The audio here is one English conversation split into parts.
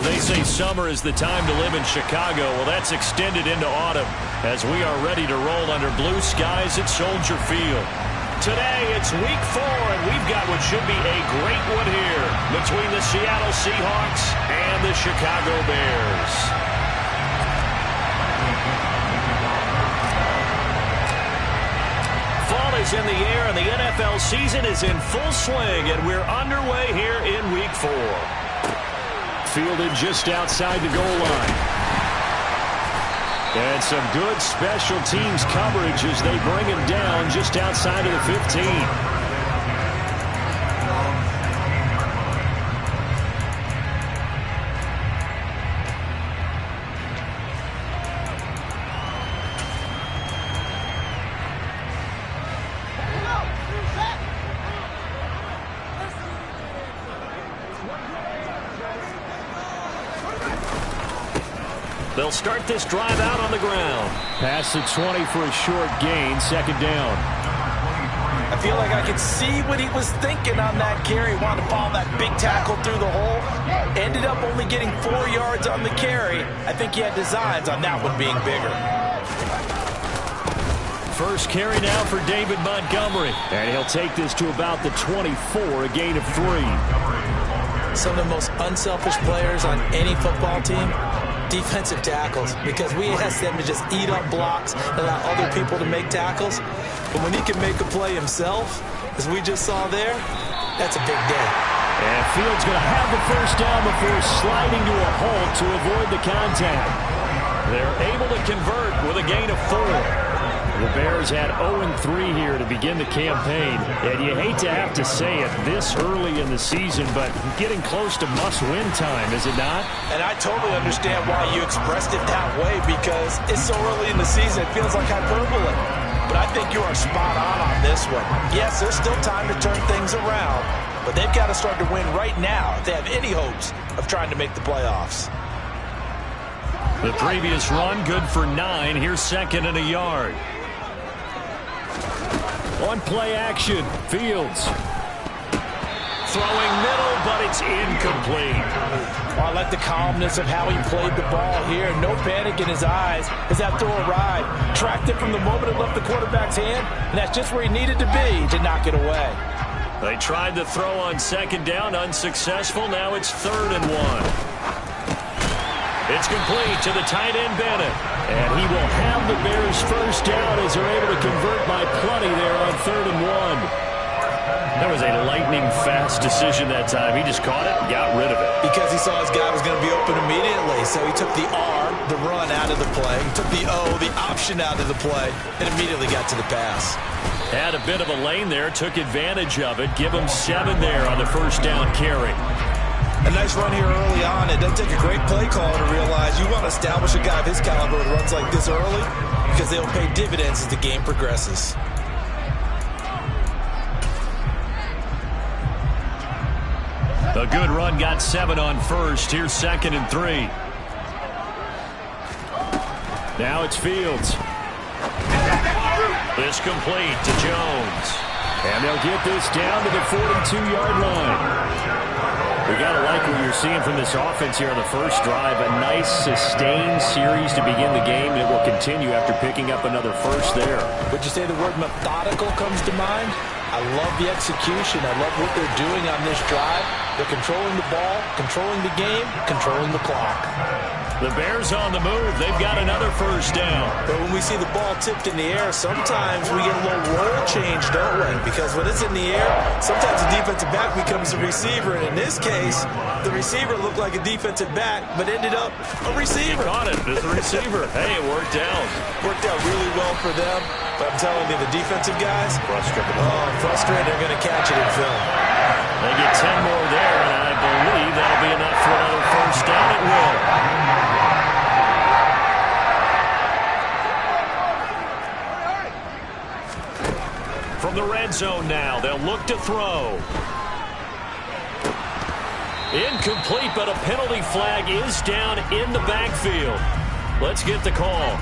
They say summer is the time to live in Chicago. Well, that's extended into autumn as we are ready to roll under blue skies at Soldier Field. Today, it's week 4, and we've got what should be a great one here between the Seattle Seahawks and the Chicago Bears. Fall is in the air, and the NFL season is in full swing, and we're underway here in week 4. Fielded just outside the goal line. And some good special teams coverage as they bring him down just outside of the 15. They'll start this drive out on the ground. Pass the 20 for a short gain, second down. I feel like I could see what he was thinking on that carry. Wanted to follow that big tackle through the hole. Ended up only getting 4 yards on the carry. I think he had designs on that one being bigger. First carry now for David Montgomery. And he'll take this to about the 24, a gain of 3. Some of the most unselfish players on any football team, defensive tackles, because we ask them to just eat up blocks and allow other people to make tackles. But when he can make a play himself, as we just saw there, that's a big day. And Fields going to have the first down before sliding to a halt to avoid the contact. They're able to convert with a gain of 4. The Bears had 0-3 here to begin the campaign, and you hate to have to say it this early in the season, but getting close to must-win time, is it not? And I totally understand why you expressed it that way, because it's so early in the season, it feels like hyperbole. But I think you are spot on this one. Yes, there's still time to turn things around, but they've got to start to win right now if they have any hopes of trying to make the playoffs. The previous run, good for 9. Here's second and a yard. On play action, Fields. Throwing middle, but it's incomplete. I like the calmness of how he played the ball here. No panic in his eyes as that throw arrived. Tracked it from the moment it left the quarterback's hand, and that's just where he needed to be to knock it away. They tried to throw on second down, unsuccessful. Now it's 3rd and 1. It's complete to the tight end, Bennett. And he will have the Bears first down as they're able to convert by plenty there on 3rd and 1. That was a lightning-fast decision that time. He just caught it and got rid of it. Because he saw his guy was going to be open immediately. So he took the R, the run, out of the play. He took the O, the option, out of the play, and immediately got to the pass. Had a bit of a lane there, took advantage of it. Give him 7 there on the first down carry. A nice run here early on. It doesn't take a great play caller to realize you want to establish a guy of his caliber with runs like this early, because they'll pay dividends as the game progresses. A good run, got 7 on first. Here's 2nd and 3. Now it's Fields. This complete to Jones. And they'll get this down to the 42-yard line. We got to like what you're seeing from this offense here on the first drive. A nice, sustained series to begin the game, and it will continue after picking up another first there. Would you say the word methodical comes to mind? I love the execution. I love what they're doing on this drive. They're controlling the ball, controlling the game, controlling the clock. The Bears on the move. They've got another first down. But when we see the ball tipped in the air, sometimes we get a little roll change, don't we? Because when it's in the air, sometimes the defensive back becomes a receiver. And in this case, the receiver looked like a defensive back, but ended up a receiver. He caught it as a receiver. Hey, it worked out. Worked out really well for them. But I'm telling you, the defensive guys, frustrated. Frustrated. They're going to catch it in film. They get 10 more there, and I believe that'll be enough for another first down. It will. From the red zone now, they'll look to throw. Incomplete, but a penalty flag is down in the backfield. Let's get the call.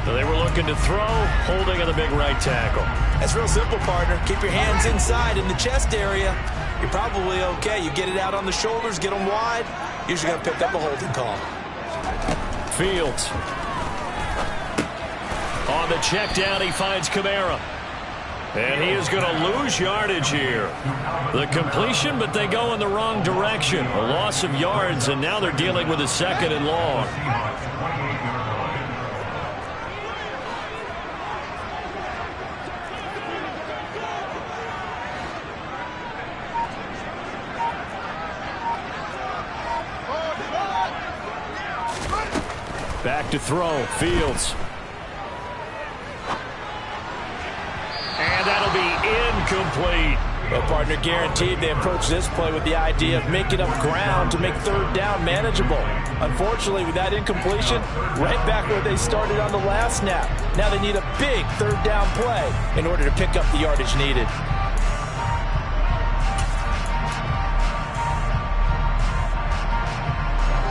So they were looking to throw, holding on the big right tackle. That's real simple, partner. Keep your hands inside in the chest area. You're probably okay. You get it out on the shoulders, get them wide. Usually going to pick up a holding call. Fields. On the check down, he finds Kamara. And he is going to lose yardage here. The completion, but they go in the wrong direction. A loss of yards, and now they're dealing with a 2nd and long. Back to throw. Fields. And that'll be incomplete. Well, partner, guaranteed they approach this play with the idea of making up ground to make 3rd down manageable. Unfortunately, with that incompletion, right back where they started on the last snap. Now they need a big 3rd down play in order to pick up the yardage needed.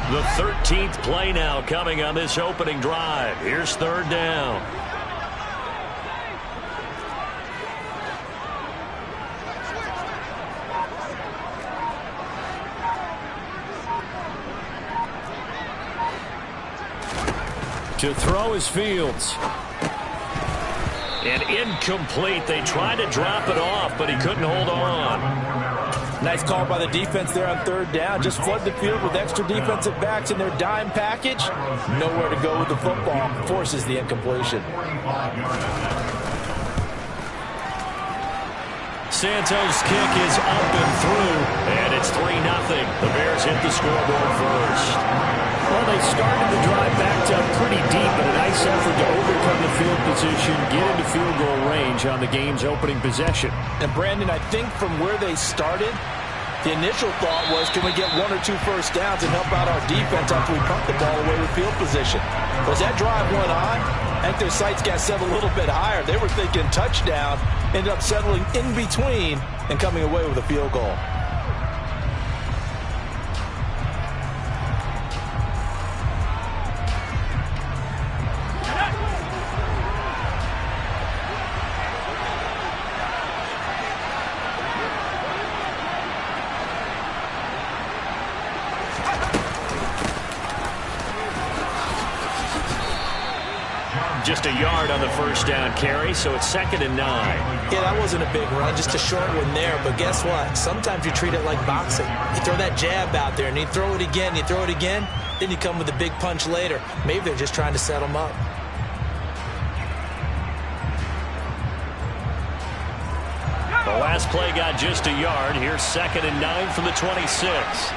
The 13th play now coming on this opening drive. Here's 3rd down. To throw is Fields. And incomplete. They tried to drop it off, but he couldn't hold on. Nice call by the defense there on 3rd down. Just flood the field with extra defensive backs in their dime package. Nowhere to go with the football. Forces the incompletion. Santos' kick is up and through, and it's 3-0. The Bears hit the scoreboard first. Well, they started the drive backed up pretty deep, but a nice effort to overcome the field position, get into field goal range on the game's opening possession. And, Brandon, I think from where they started, the initial thought was, can we get 1 or 2 first downs and help out our defense after we pump the ball away with field position? As that drive went on, I think their sights got set a little bit higher. They were thinking touchdown, ended up settling in between and coming away with a field goal. Just a yard on the first down carry, so it's 2nd and 9. Yeah, that wasn't a big run, just a short one there. But guess what? Sometimes you treat it like boxing. You throw that jab out there, and you throw it again, then you come with a big punch later. Maybe they're just trying to set them up. The last play got just a yard. Here's 2nd and 9 from the 26.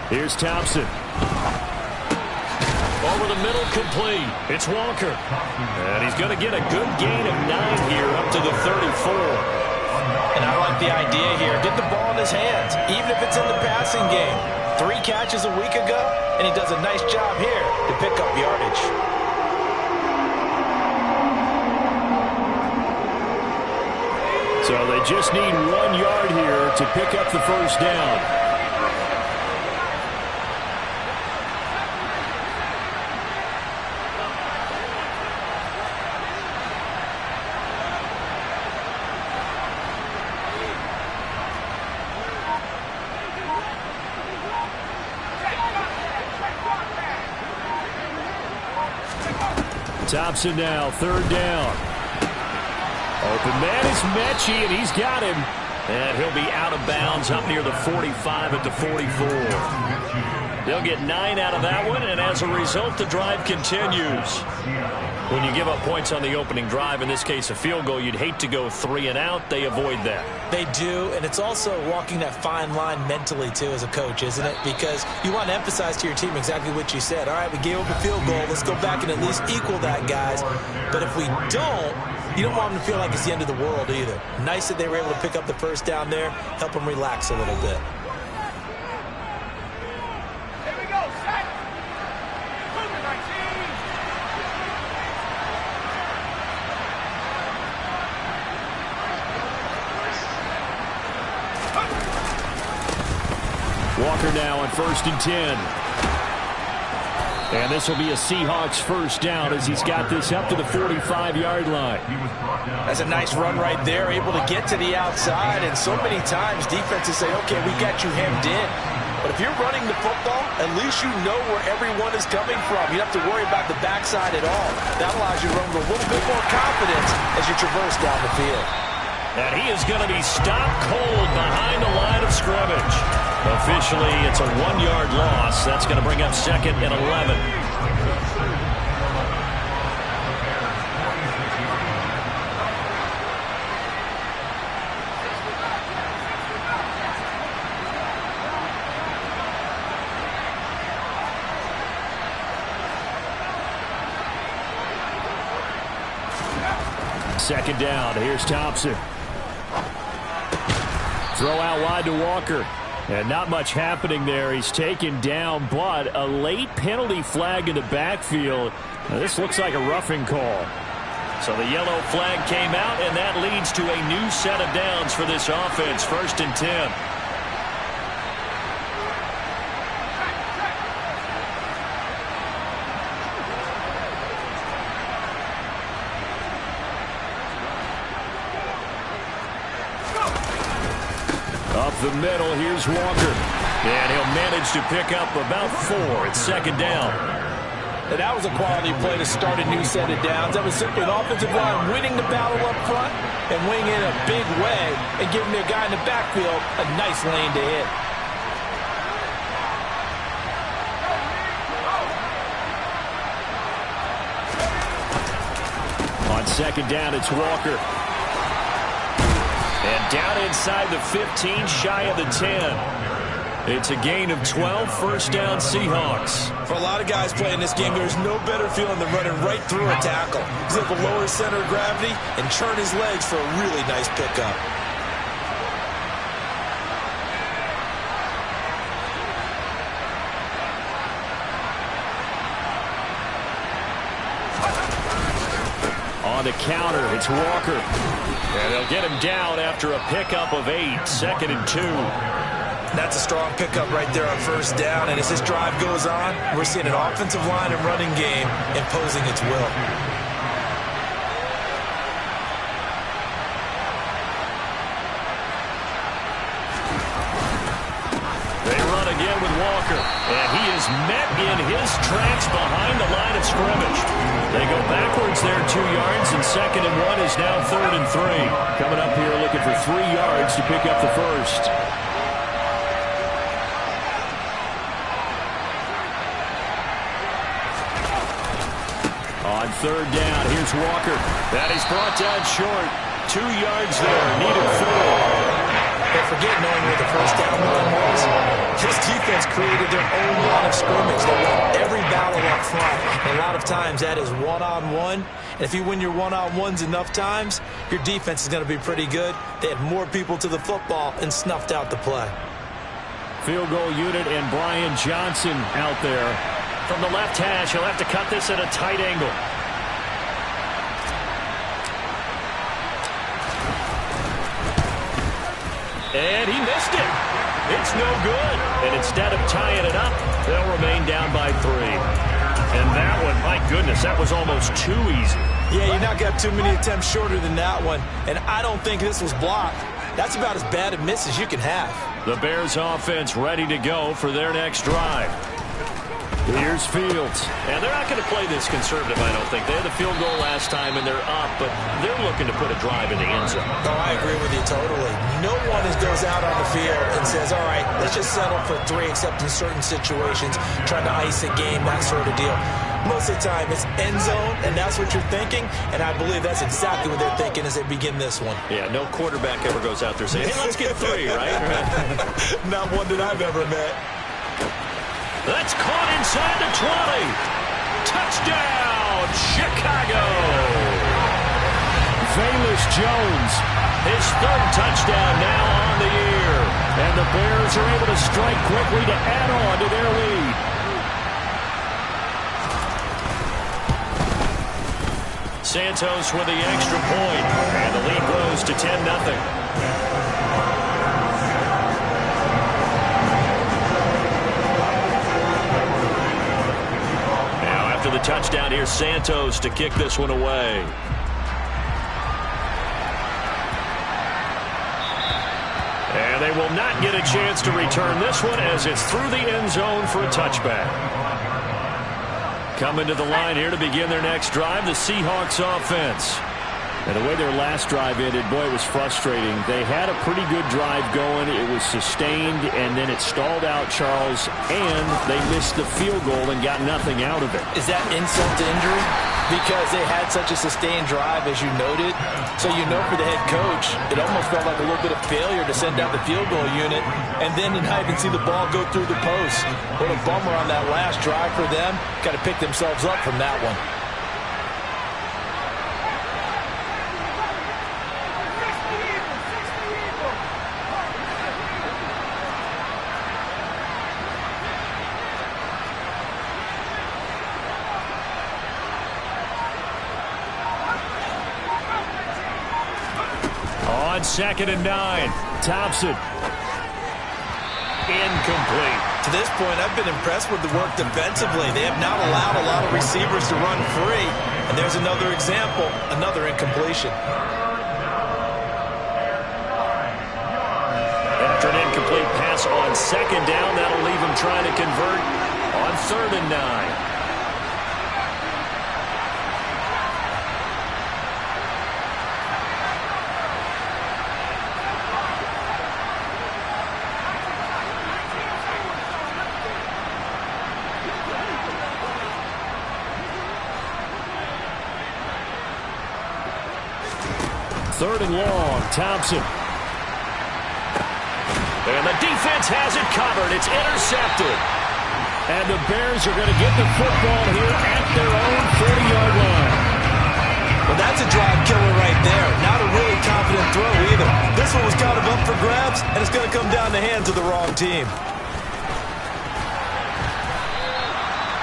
Here's Thompson. Over the middle, complete. It's Walker. And he's going to get a good gain of 9 here up to the 34. And I like the idea here. Get the ball in his hands, even if it's in the passing game. 3 catches a week ago, and he does a nice job here to pick up yardage. So they just need 1 yard here to pick up the first down. Thompson now, 3rd down. Open man is Mechie, and he's got him. And he'll be out of bounds up near the 45 at the 44. They'll get 9 out of that one, and as a result, the drive continues. When you give up points on the opening drive, in this case a field goal, you'd hate to go 3 and out. They avoid that. They do, and it's also walking that fine line mentally, too, as a coach, isn't it? Because you want to emphasize to your team exactly what you said. All right, we gave up a field goal. Let's go back and at least equal that, guys. But if we don't, you don't want them to feel like it's the end of the world either. Nice that they were able to pick up the first down there, help them relax a little bit. Walker now on 1st and 10. And this will be a Seahawks first down as he's got this up to the 45-yard line. That's a nice run right there, able to get to the outside. And so many times defenses say, okay, we got you hemmed in. But if you're running the football, at least you know where everyone is coming from. You don't have to worry about the backside at all. That allows you to run with a little bit more confidence as you traverse down the field. And he is going to be stopped cold behind the line of scrimmage. Officially, it's a 1-yard loss. That's going to bring up 2nd and 11. Second down. Here's Thompson. Throw out wide to Walker. And not much happening there. He's taken down, but a late penalty flag in the backfield. Now, this looks like a roughing call. So the yellow flag came out, and that leads to a new set of downs for this offense. 1st and 10. Up the middle, here's Walker. And he'll manage to pick up about 4. It's 2nd down. And that was a quality play to start a new set of downs. That was simply an offensive line winning the battle up front and winning it in a big way and giving their guy in the backfield a nice lane to hit. On 2nd down, it's Walker. And down inside the 15, shy of the 10. It's a gain of 12, 1st down Seahawks. For a lot of guys playing this game, there's no better feeling than running right through a tackle. He's able to lower his center of gravity and turn his legs for a really nice pickup. On the counter, it's Walker. And they'll get him down after a pickup of 8, 2nd and 2. That's a strong pickup right there on 1st down. And as this drive goes on, we're seeing an offensive line and running game imposing its will. They run again with Walker. And he is met in his tracks behind the line of scrimmage. They go backwards there 2 yards, and 2nd and 1 is now 3rd and 3. Coming up here looking for 3 yards to pick up the first. On 3rd down, here's Walker. That is brought down short. 2 yards there, needed 4. Don't forget, knowing where the 1st down line was, this defense created their own line of scrimmage. They won every battle up front. And a lot of times that is one-on-one. And if you win your one-on-ones enough times, your defense is going to be pretty good. They had more people to the football and snuffed out the play. Field goal unit and Brian Johnson out there. From the left hash, he'll have to cut this at a tight angle. And he missed it. It's no good. And instead of tying it up, they'll remain down by 3. And that one, my goodness, that was almost too easy. Yeah, you're not going to have too many attempts shorter than that one. And I don't think this was blocked. That's about as bad a miss as you can have. The Bears offense ready to go for their next drive. Here's Fields. And they're not going to play this conservative, I don't think. They had the field goal last time, and they're up, but they're looking to put a drive in the end zone. Oh, I agree with you totally. No one goes out on the field and says, all right, let's just settle for 3, except in certain situations, trying to ice a game, that sort of deal. Most of the time, it's end zone, and that's what you're thinking, and I believe that's exactly what they're thinking as they begin this one. Yeah, no quarterback ever goes out there saying, hey, let's get 3, right? Not one that I've ever met. That's caught inside the 20. Touchdown, Chicago. Velus Jones, his 3rd touchdown now on the year. And the Bears are able to strike quickly to add on to their lead. Santos with the extra point, and the lead grows to 10-0. touchdown. Here's Santos to kick this one away. And they will not get a chance to return this one as it's through the end zone for a touchback. Coming to the line here to begin their next drive, the Seahawks offense. And the way their last drive ended, boy, it was frustrating. They had a pretty good drive going. It was sustained, and then it stalled out, Charles, and they missed the field goal and got nothing out of it. Is that insult to injury? Because they had such a sustained drive, as you noted. So you know for the head coach, it almost felt like a little bit of failure to send out the field goal unit, and then to not even see the ball go through the post. What a bummer on that last drive for them. Got to pick themselves up from that one. On 2nd and 9, Thompson. Incomplete. To this point, I've been impressed with the work defensively. They have not allowed a lot of receivers to run free. And there's another example, another incompletion. After an incomplete pass on 2nd down, that'll leave him trying to convert on 3rd and 9. Third and long, Thompson. And the defense has it covered. It's intercepted. And the Bears are going to get the football here at their own 40-yard line. Well, that's a drive killer right there. Not a really confident throw either. This one was kind of up for grabs, and it's going to come down the hands of the wrong team.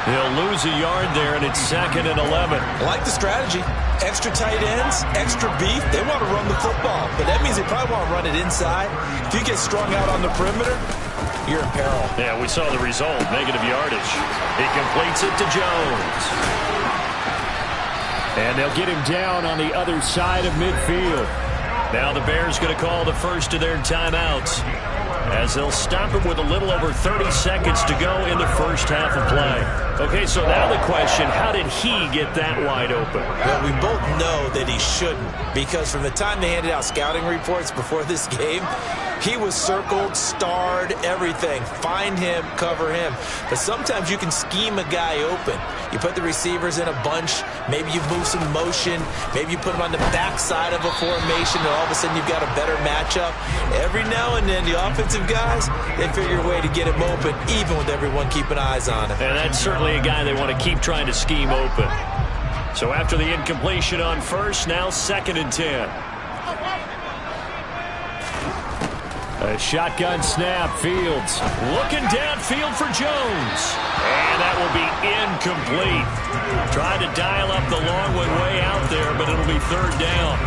He'll lose a yard there, and it's 2nd and 11. I like the strategy. Extra tight ends, extra beef. They want to run the football, but that means they probably want to run it inside. If you get strung out on the perimeter, you're in peril. Yeah, we saw the result, negative yardage. He completes it to Jones. And they'll get him down on the other side of midfield. Now the Bears going to call the first of their timeouts, as they'll stop him with a little over 30 seconds to go in the first half of play. Okay, so now the question, how did he get that wide open? Well, we both know that he shouldn't, because from the time they handed out scouting reports before this game, he was circled, starred, everything. Find him, cover him. But sometimes you can scheme a guy open. You put the receivers in a bunch. Maybe you move some motion. Maybe you put them on the backside of a formation, and all of a sudden you've got a better matchup. Every now and then, the offensive guys, they figure a way to get him open, even with everyone keeping eyes on him. And that's certainly a guy they want to keep trying to scheme open. So after the incompletion on first, now 2nd and 10. A shotgun snap, Fields looking downfield for Jones. And that will be incomplete. Tried to dial up the long one way out there, but it'll be 3rd down.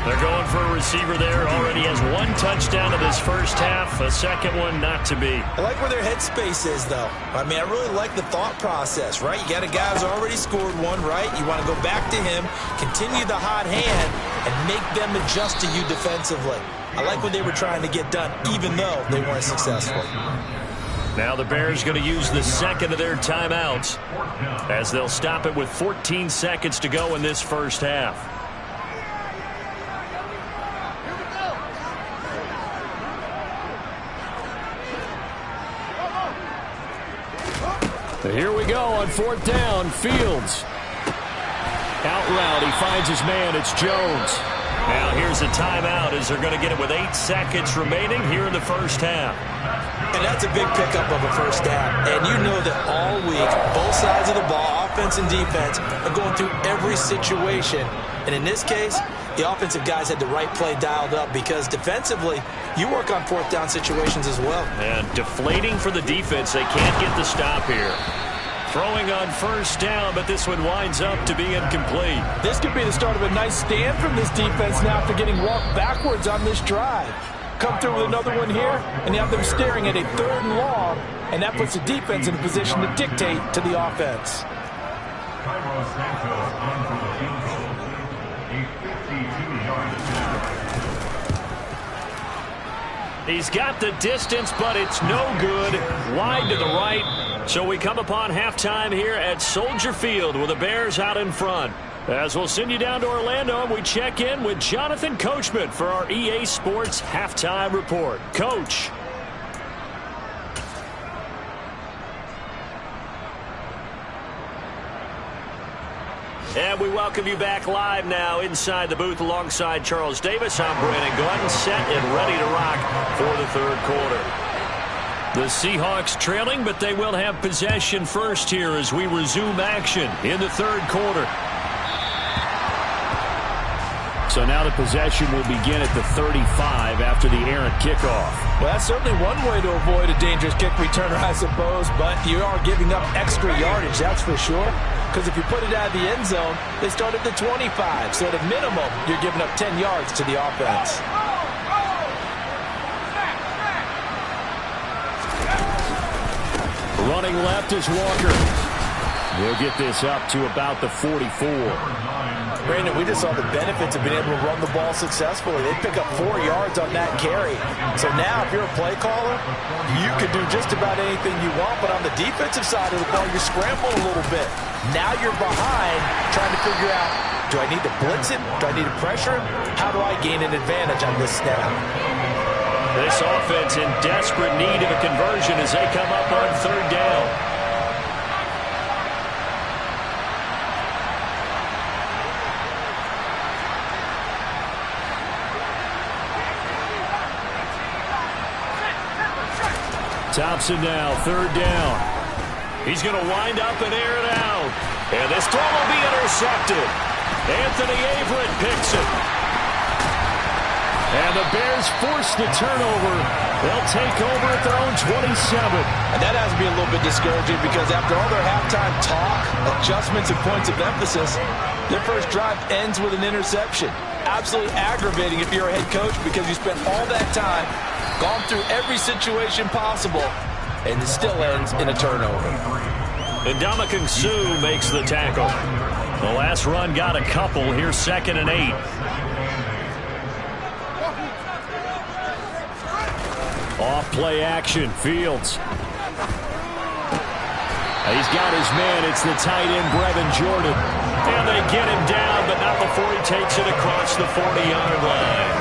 They're going for a receiver there. Already has 1 touchdown in this first half. A second one not to be. I like where their headspace is, though. I mean, I really like the thought process, right? You got a guy who's already scored one, right? You want to go back to him, continue the hot hand, and make them adjust to you defensively. I like what they were trying to get done, even though they weren't successful. Now the Bears going to use the second of their timeouts, as they'll stop it with 14 seconds to go in this first half. Here we go on 4th down. Fields. Out route. He finds his man. It's Jones. Now here's a timeout as they're going to get it with 8 seconds remaining here in the first half. And that's a big pickup of a first down. And you know that all week, both sides of the ball, offense and defense, are going through every situation. And in this case, the offensive guys had the right play dialed up, because defensively, you work on 4th down situations as well. And deflating for the defense. They can't get the stop here. Throwing on first down, but this one winds up to be incomplete. This could be the start of a nice stand from this defense now after getting walked backwards on this drive. Come through with another one here, and you have them staring at a 3rd and long, and that puts the defense in a position to dictate to the offense. He's got the distance, but it's no good. Wide to the right. So we come upon halftime here at Soldier Field with the Bears out in front. As we'll send you down to Orlando, and we check in with Jonathan Coachman for our EA Sports Halftime Report. Coach. And we welcome you back live now inside the booth alongside Charles Davis. I'm Brandon Gordon, set and ready to rock for the third quarter. The Seahawks trailing, but they will have possession first here as we resume action in the third quarter. So now the possession will begin at the 35 after the errant kickoff. Well, that's certainly one way to avoid a dangerous kick returner, I suppose, but you are giving up extra yardage, that's for sure. Because if you put it out of the end zone, they start at the 25. So at a minimum, you're giving up 10 yards to the offense. Running left is Walker. He'll get this up to about the 44. Brandon, we just saw the benefits of being able to run the ball successfully. They pick up 4 yards on that carry. So now, if you're a play caller, you can do just about anything you want. But on the defensive side of the ball, you're scrambling a little bit. Now you're behind, trying to figure out, do I need to blitz him? Do I need to pressure him? How do I gain an advantage on this snap? This offense in desperate need of a conversion as they come up on third down. Thompson now, third down. He's going to wind up and air it out. And this throw will be intercepted. Anthony Averett picks it. And the Bears force the turnover. They'll take over at their own 27. And that has to be a little bit discouraging because after all their halftime talk, adjustments, and points of emphasis, their first drive ends with an interception. Absolutely aggravating if you're a head coach because you spent all that time, gone through every situation possible, and it still ends in a turnover. And Ndamukong Suh makes the tackle. The last run got a couple. Here's 2nd and 8. Off play action, Fields. He's got his man. It's the tight end, Brevin Jordan. And they get him down, but not before he takes it across the 40-yard line.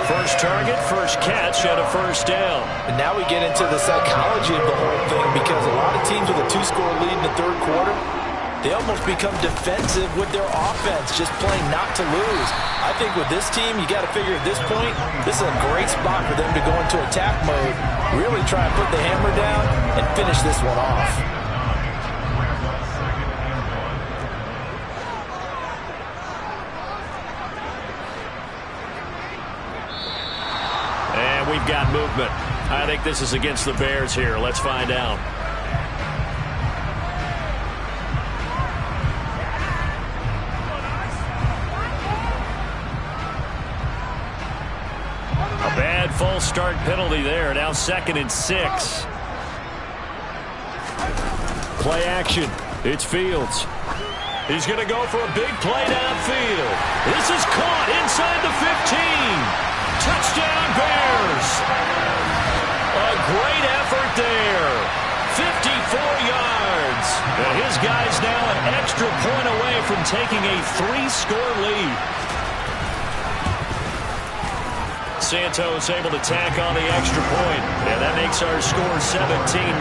First target, first catch, and a first down. And now we get into the psychology of the whole thing because a lot of teams with a 2-score lead in the third quarter, they almost become defensive with their offense, just playing not to lose. I think with this team, you got to figure at this point, this is a great spot for them to go into attack mode, really try and put the hammer down and finish this one off. And we've got movement. I think this is against the Bears here. Let's find out. Bad false start penalty there. Now 2nd and 6. Play action. It's Fields. He's going to go for a big play downfield. This is caught inside the 15. Touchdown Bears. A great effort there. 54 yards. And his guy's now an extra point away from taking a 3-score lead. Santos able to tack on the extra point, and that makes our score 17-0.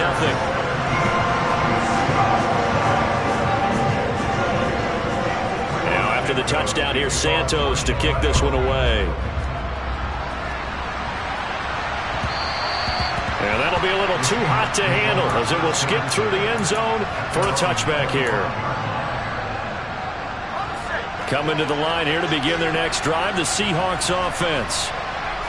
Now after the touchdown here, Santos to kick this one away. And that'll be a little too hot to handle as it will skip through the end zone for a touchback here. Coming to the line here to begin their next drive, the Seahawks offense.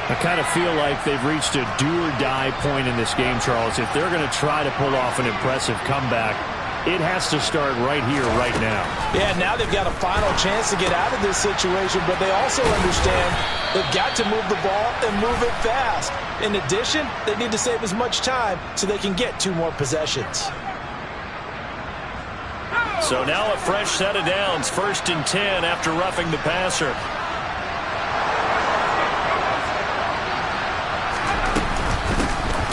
I kind of feel like they've reached a do-or-die point in this game, Charles. If they're going to try to pull off an impressive comeback, it has to start right here, right now. Yeah, now they've got a final chance to get out of this situation, but they also understand they've got to move the ball and move it fast. In addition, they need to save as much time so they can get 2 more possessions. So now a fresh set of downs, 1st and 10 after roughing the passer.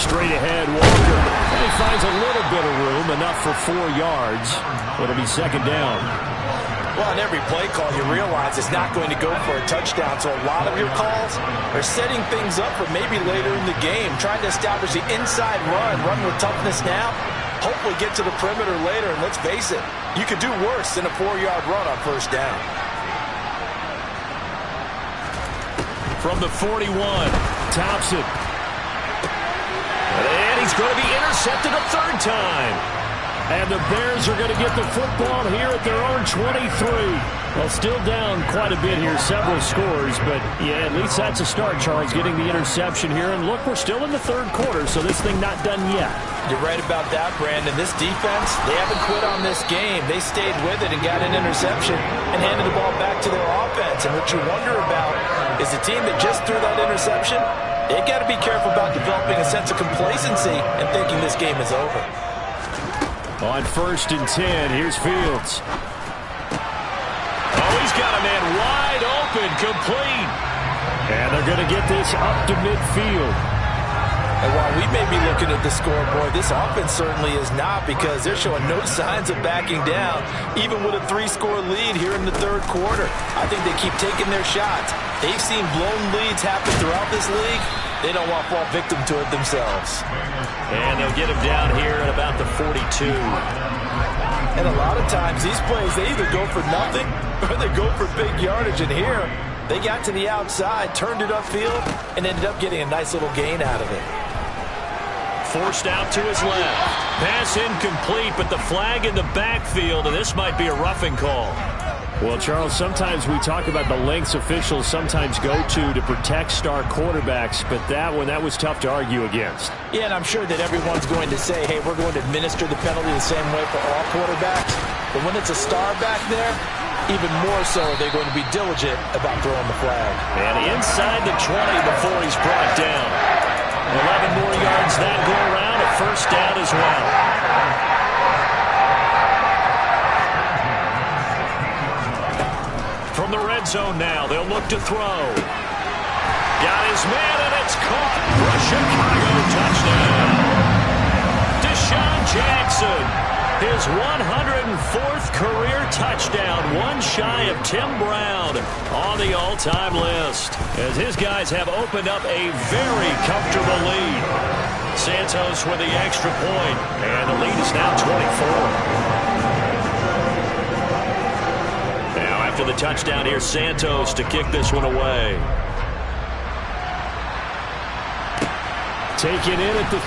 Straight ahead, Walker. And he finds a little bit of room, enough for 4 yards. It'll be 2nd down. Well, on every play call, you realize it's not going to go for a touchdown. So a lot of your calls are setting things up for maybe later in the game, trying to establish the inside run with toughness now, hopefully get to the perimeter later. And let's face it, you could do worse than a 4-yard run on 1st down. From the 41, Thompson. And he's going to be intercepted a 3rd time. And the Bears are going to get the football here at their own 23. Well, still down quite a bit here, several scores. But, yeah, at least that's a start, Charles, getting the interception here. And, look, we're still in the 3rd quarter, so this thing not done yet. You're right about that, Brandon. This defense, they haven't quit on this game. They stayed with it and got an interception and handed the ball back to their offense. And what you wonder about is the team that just threw that interception, they've got to be careful about developing a sense of complacency and thinking this game is over. On 1st and 10, here's Fields. Oh, he's got a man wide open, complete. And they're going to get this up to midfield. And while we may be looking at the scoreboard, this offense certainly is not, because they're showing no signs of backing down, even with a 3-score lead here in the 3rd quarter. I think they keep taking their shots. They've seen blown leads happen throughout this league. They don't want to fall victim to it themselves. And they'll get him down here at about the 42. And a lot of times, these plays, they either go for nothing or they go for big yardage. And here, they got to the outside, turned it upfield, and ended up getting a nice little gain out of it. Forced out to his left. Pass incomplete, but the flag in the backfield, and this might be a roughing call. Well, Charles, sometimes we talk about the lengths officials sometimes go to protect star quarterbacks, but that was tough to argue against. Yeah, and I'm sure that everyone's going to say, hey, we're going to administer the penalty the same way for all quarterbacks. But when it's a star back there, even more so are they going to be diligent about throwing the flag. And inside the 20 before he's brought down. 11 more yards that go around, a 1st down as well. From the red zone now, they'll look to throw. Got his man, and it's caught for a Chicago touchdown. Deshaun Jackson, his 104th career touchdown, one shy of Tim Brown on the all-time list, as his guys have opened up a very comfortable lead. Santos with the extra point, and the lead is now 24. After the touchdown here, Santos to kick this one away. Taken in at the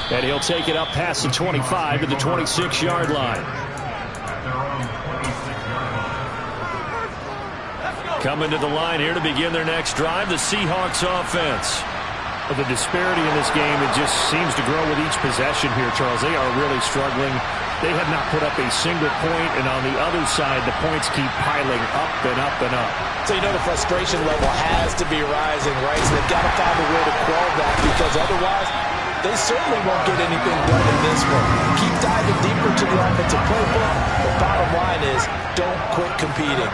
3. And he'll take it up past the 25 to the 26-yard line. Coming to the line here to begin their next drive, the Seahawks offense. The disparity in this game, it just seems to grow with each possession here, Charles. They are really struggling. They have not put up a single point, and on the other side, the points keep piling up and up and up. So you know the frustration level has to be rising, right? So they've got to find a way to quell that, because otherwise, they certainly won't get anything done in this one. Keep diving deeper to the offensive playbook. The bottom line is, don't quit competing.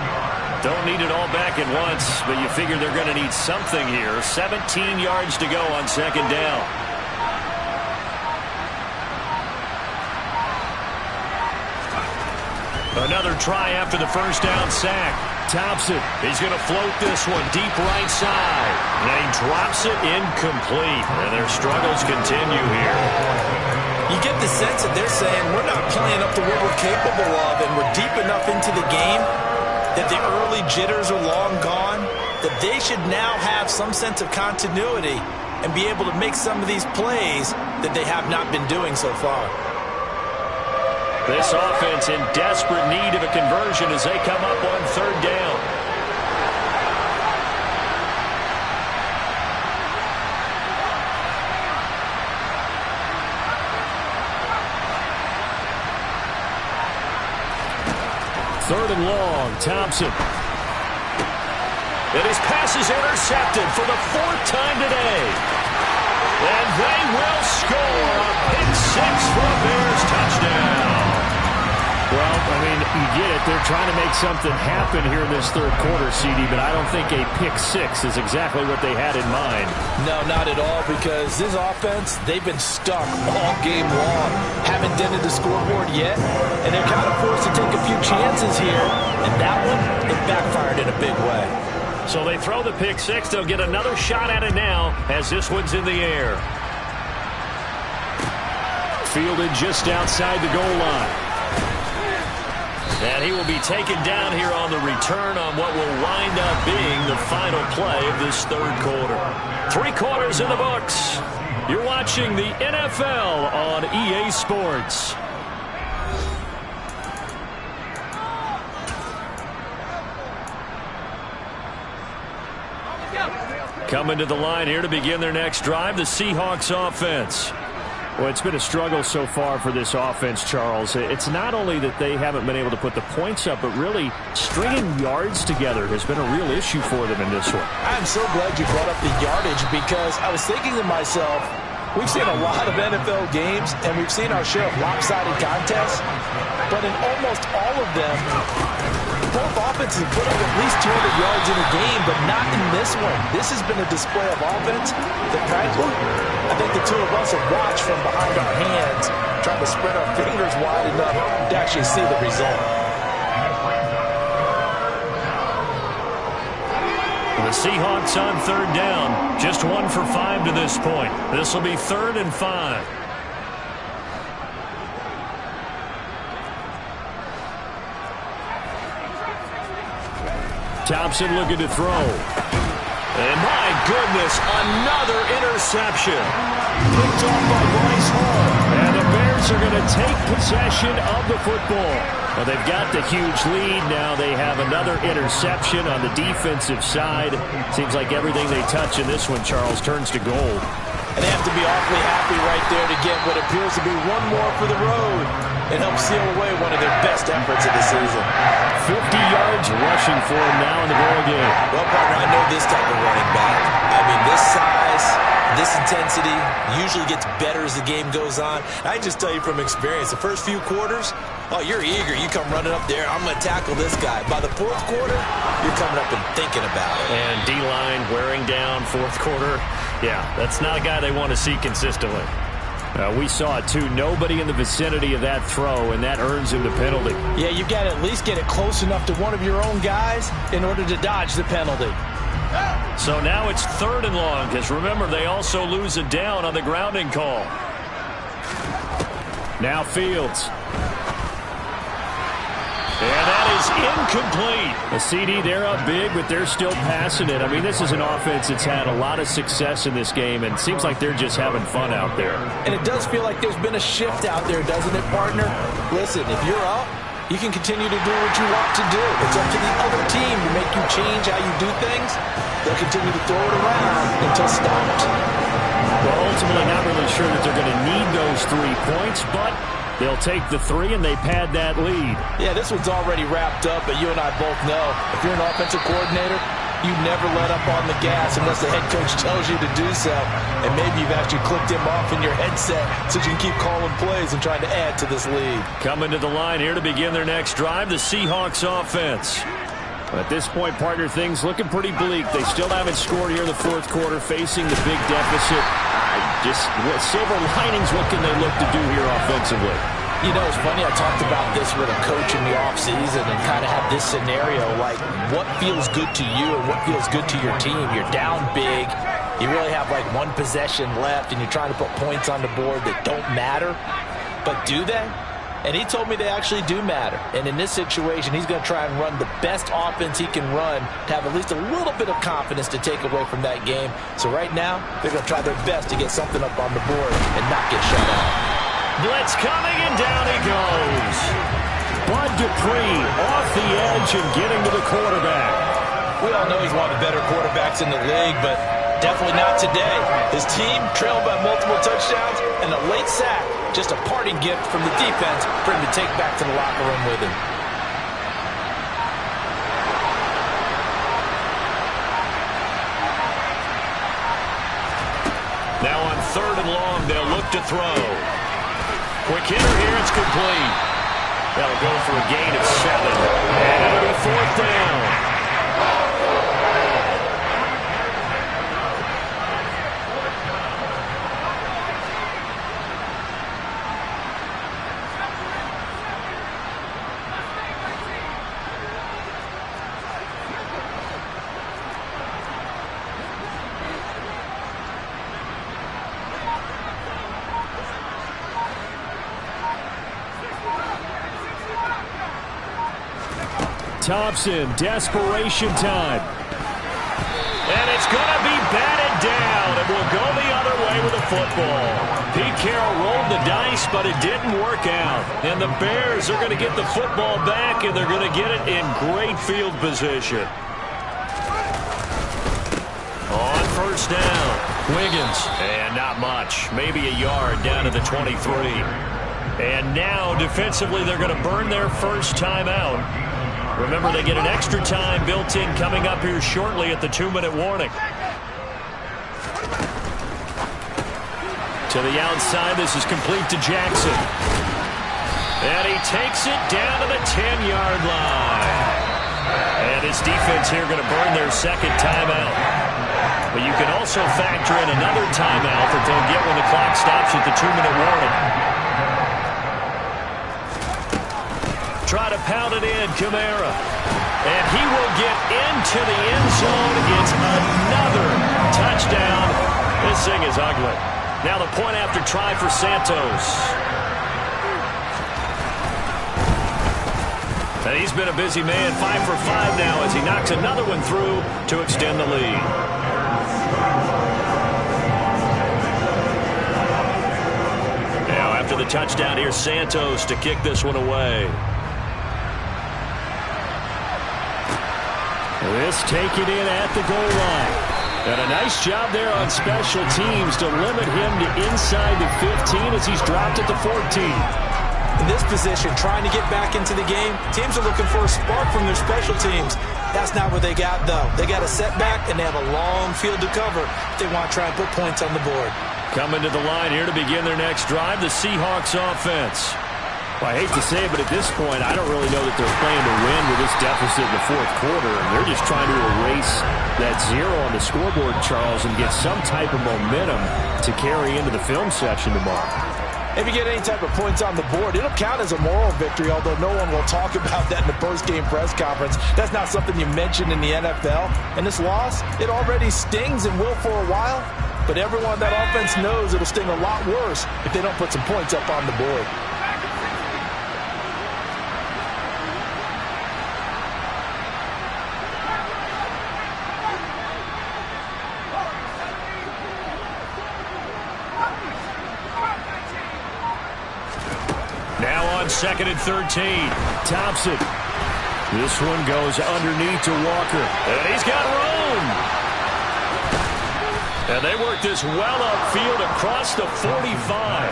Don't need it all back at once, but you figure they're going to need something here. 17 yards to go on 2nd down. Another try after the 1st down sack. Thompson, he's going to float this one deep right side. And he drops it incomplete. And their struggles continue here. You get the sense that they're saying, we're not playing up to what we're capable of, and we're deep enough into the game that the early jitters are long gone, that they should now have some sense of continuity and be able to make some of these plays that they have not been doing so far. This offense in desperate need of a conversion as they come up on 3rd down. Third and long, Thompson. And his pass is intercepted for the 4th time today. And they will score a pick 6 for a Bears admit they're trying to make something happen here in this third quarter, CD, but I don't think a pick-6 is exactly what they had in mind. No, not at all, because this offense, they've been stuck all game long. Haven't dented the scoreboard yet, and they're kind of forced to take a few chances here, and that one, it backfired in a big way. So they throw the pick-6. They'll get another shot at it now as this one's in the air. Fielded just outside the goal line. And he will be taken down here on the return on what will wind up being the final play of this third quarter. 3 quarters in the books. You're watching the NFL on EA Sports. Coming to the line here to begin their next drive, the Seahawks offense. Well, it's been a struggle so far for this offense, Charles. It's not only that they haven't been able to put the points up, but really stringing yards together has been a real issue for them in this one. I'm so glad you brought up the yardage, because I was thinking to myself, we've seen a lot of NFL games, and we've seen our share of lopsided contests, but in almost all of them, both offenses have put up at least 200 yards in a game, but not in this one. This has been a display of offense that, frankly, I think the two of us have watched from behind our hands, trying to spread our fingers wide enough to actually see the result. The Seahawks on third down, just 1 for 5 to this point. This will be 3rd and 5. Thompson looking to throw. And my goodness, another interception. Picked off by Bryce Hall. And the Bears are going to take possession of the football. Well, they've got the huge lead. Now they have another interception on the defensive side. Seems like everything they touch in this one, Charles, turns to gold. And they have to be awfully happy right there to get what appears to be one more for the road and help seal away one of their best efforts of the season. 50 yards rushing for him now in the ball game. Well, partner, I know this type of running back. I mean, this size, this intensity usually gets better as the game goes on. I just tell you from experience, the first few quarters, oh, you're eager. You come running up there, I'm going to tackle this guy. By the fourth quarter, you're coming up and thinking about it. And D-line wearing down fourth quarter. Yeah, that's not a guy they want to see consistently. We saw it, too. Nobody in the vicinity of that throw, and that earns him the penalty. Yeah, you've got to at least get it close enough to one of your own guys in order to dodge the penalty. So now it's 3rd and long, because remember, they also lose a down on the grounding call. Now Fields. And that is incomplete. The CD, they're up big, but they're still passing it. I mean, this is an offense that's had a lot of success in this game, and it seems like they're just having fun out there. And it does feel like there's been a shift out there, doesn't it, partner? Listen, if you're up, you can continue to do what you want to do. It's up to the other team to make you change how you do things. They'll continue to throw it around until stopped. Well, ultimately, not really sure that they're going to need those 3 points, but they'll take the 3 and they pad that lead. Yeah, this one's already wrapped up, but you and I both know if you're an offensive coordinator, you never let up on the gas unless the head coach tells you to do so. And maybe you've actually clicked him off in your headset so you can keep calling plays and trying to add to this lead. Coming to the line here to begin their next drive, the Seahawks offense. At this point, partner, things looking pretty bleak. They still haven't scored here in the fourth quarter, facing the big deficit. Silver linings, what can they look to do here offensively? You know, it's funny, I talked about this with a coach in the offseason and kind of had this scenario, like what feels good to you and what feels good to your team. You're down big. You really have like 1 possession left, and you're trying to put points on the board that don't matter. But do they? And he told me they actually do matter. And in this situation, he's going to try and run the best offense he can run to have at least a little bit of confidence to take away from that game. So right now, they're going to try their best to get something up on the board and not get shut out. Blitz coming, and down he goes. Bud Dupree off the edge and getting to the quarterback. We all know he's one of the better quarterbacks in the league, but definitely not today. His team trailed by multiple touchdowns and a late sack. Just a parting gift from the defense for him to take back to the locker room with him. Now on 3rd and long, they'll look to throw. Quick hitter here, it's complete. That'll go for a gain of 7. And it'll be 4th down. Thompson, desperation time. And it's going to be batted down, and will go the other way with the football. Pete Carroll rolled the dice, but it didn't work out. And the Bears are going to get the football back, and they're going to get it in great field position. On 1st down, Wiggins. And not much, maybe a yard down to the 23. And now, defensively, they're going to burn their first timeout. Remember, they get an extra time built in coming up here shortly at the 2-minute warning. To the outside, this is complete to Jackson. And he takes it down to the 10-yard line. And his defense here going to burn their second timeout. But you can also factor in another timeout that they'll get when the clock stops at the 2-minute warning. Try to pound it in, Kamara. And he will get into the end zone. It's another touchdown. This thing is ugly. Now the point after try for Santos. And he's been a busy man, 5 for 5 now as he knocks another one through to extend the lead. Now after the touchdown, here's Santos to kick this one away. This taken in at the goal line. And a nice job there on special teams to limit him to inside the 15 as he's dropped at the 14. In this position, trying to get back into the game, teams are looking for a spark from their special teams. That's not what they got, though. They got a setback, and they have a long field to cover if they want to try and put points on the board. Coming to the line here to begin their next drive, the Seahawks offense. Well, I hate to say it, but at this point, I don't really know that they're playing to win with this deficit in the 4th quarter. And they're just trying to erase that 0 on the scoreboard, Charles, and get some type of momentum to carry into the film section tomorrow. If you get any type of points on the board, it'll count as a moral victory, although no one will talk about that in the post-game press conference. That's not something you mention in the NFL. And this loss, it already stings and will for a while. But everyone on that offense knows it'll sting a lot worse if they don't put some points up on the board. Now on 2nd and 13. Thompson. This one goes underneath to Walker. And he's got room. And they work this well upfield across the 45.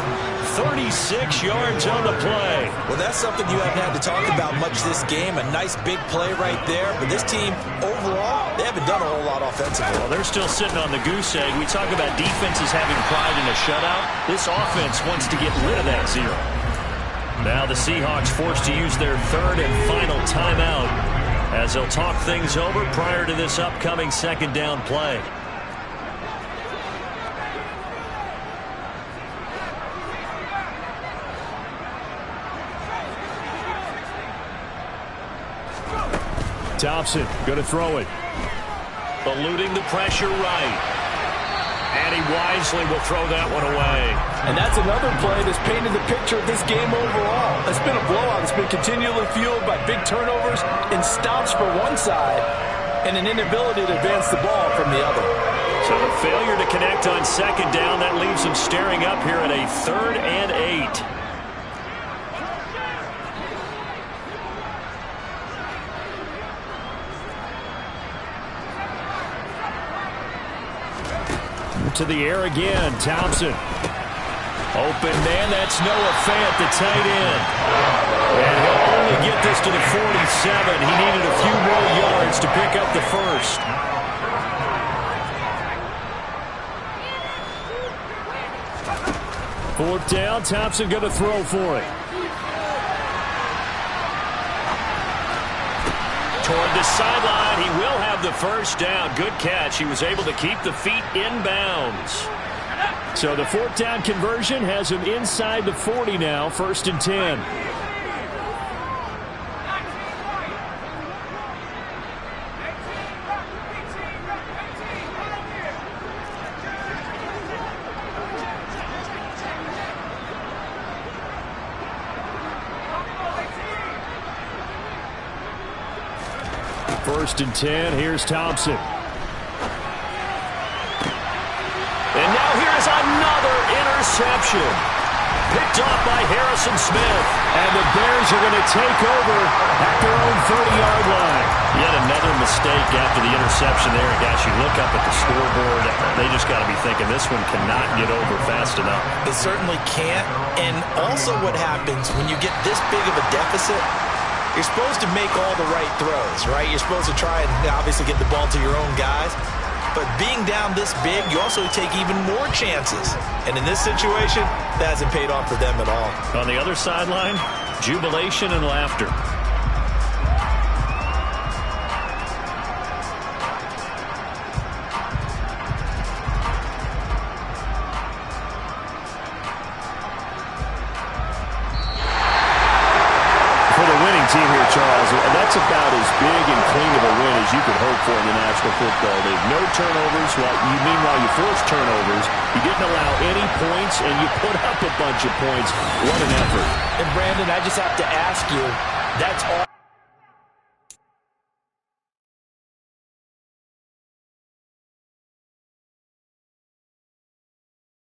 36 yards on the play. Well, that's something you haven't had to talk about much this game. A nice big play right there. But this team, overall, they haven't done a whole lot offensively. Well, they're still sitting on the goose egg. We talk about defenses having pride in a shutout. This offense wants to get rid of that 0. Now the Seahawks forced to use their 3rd and final timeout as they'll talk things over prior to this upcoming 2nd down play. Thompson going to throw it. Eluding the pressure right. And he wisely will throw that one away. And that's another play that's painted the picture of this game overall. It's been a blowout. It's been continually fueled by big turnovers and stops for one side and an inability to advance the ball from the other. So a failure to connect on 2nd down, that leaves them staring up here at a 3rd and 8. To the air again, Thompson. Open man, that's Noah Fant, the tight end. And he'll only get this to the 47. He needed a few more yards to pick up the first. Fourth down, Thompson going to throw for it. toward the sideline. He will have the first down. Good catch. He was able to keep the feet in bounds. So the fourth down conversion has him inside the 40 now, 1st and 10. First and 10, here's Thompson. And now here's another interception. Picked off by Harrison Smith. And the Bears are going to take over at their own 30-yard line. Yet another mistake after the interception there. And guys, you look up at the scoreboard, they just got to be thinking this one cannot get over fast enough. It certainly can't. And also what happens when you get this big of a deficit, you're supposed to make all the right throws, right? You're supposed to try and obviously get the ball to your own guys. But being down this big, you also take even more chances. And in this situation, that hasn't paid off for them at all. On the other sideline, jubilation and laughter. Team here, Charles, that's about as big and clean of a win as you could hope for in the National Football League. No turnovers. Meanwhile, you forced turnovers. You didn't allow any points, and you put up a bunch of points. What an effort. And, Brandon, I just have to ask you, that's all.